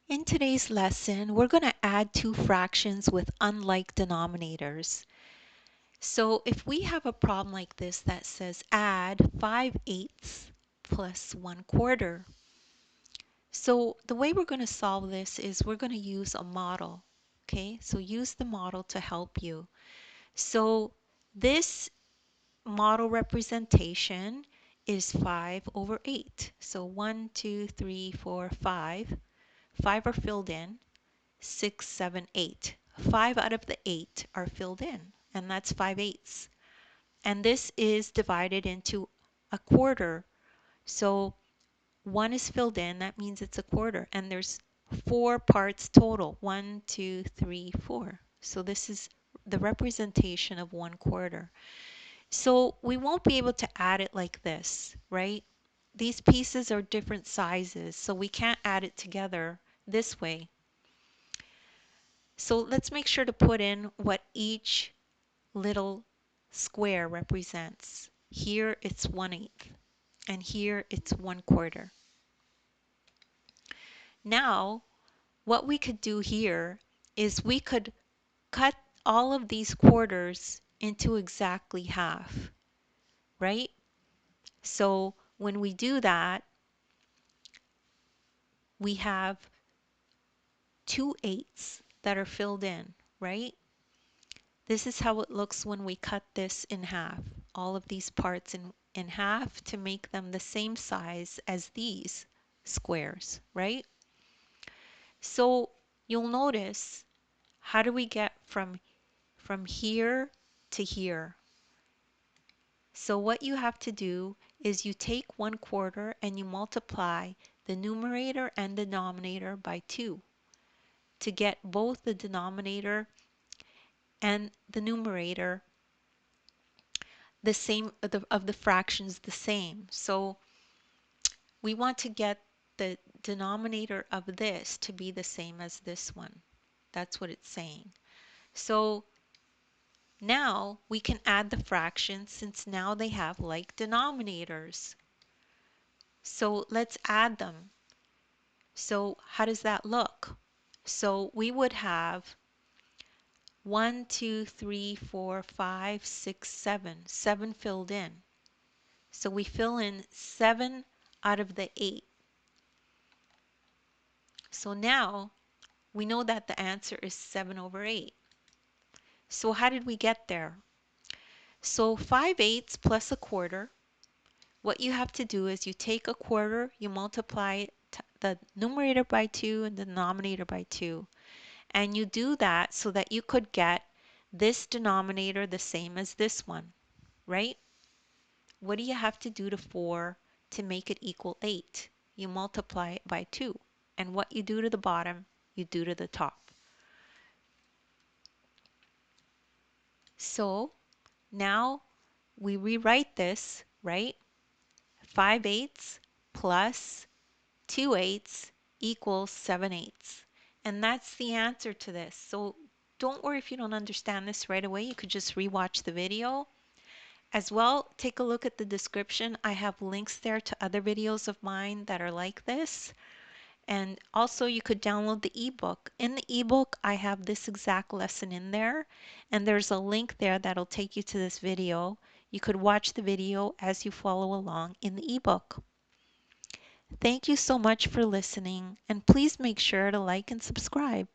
In today's lesson, we're going to add two fractions with unlike denominators. So if we have a problem like this that says add 5/8 plus 1/4. So the way we're going to solve this is we're going to use a model. Okay, so use the model to help you. So this model representation is 5/8. So 1, 2, 3, 4, 5. 5 are filled in. 6, 7, 8. 5 out of the 8 are filled in, and that's 5/8. And this is divided into a quarter. So 1 is filled in, that means it's a quarter. And there's 4 parts total. 1, 2, 3, 4. So this is the representation of 1/4. So we won't be able to add it like this, right? These pieces are different sizes, so we can't add it together this way. So let's make sure to put in what each little square represents. Here it's 1/8, and here it's 1/4. Now, what we could do here is we could cut all of these quarters into exactly half, right? So when we do that, we have 2/8 that are filled in, right? This is how it looks when we cut this in half, all of these parts in half to make them the same size as these squares, right? So you'll notice, how do we get from here to here? So what you have to do is you take 1/4 and you multiply the numerator and denominator by 2 to get both the denominator and the numerator the same of the fractions the same. So we want to get the denominator of this to be the same as this one. That's what it's saying. So now we can add the fractions since now they have like denominators. So let's add them. So how does that look? So we would have 1, 2, 3, 4, 5, 6, 7. 7 filled in. So we fill in 7 out of the 8. So now we know that the answer is 7/8. So how did we get there? So 5/8 plus a quarter, what you have to do is you take a quarter, you multiply the numerator by 2 and the denominator by 2. And you do that so that you could get this denominator the same as this one, right? What do you have to do to 4 to make it equal 8? You multiply it by 2. And what you do to the bottom, you do to the top. So now we rewrite this, right? 5/8 plus 2/8 equals 7/8. And that's the answer to this. So don't worry if you don't understand this right away. You could just rewatch the video. As well, take a look at the description. I have links there to other videos of mine that are like this. And also you could download the ebook. In the ebook, I have this exact lesson in there, and there's a link there that'll take you to this video. You could watch the video as you follow along in the ebook. Thank you so much for listening, and please make sure to like and subscribe.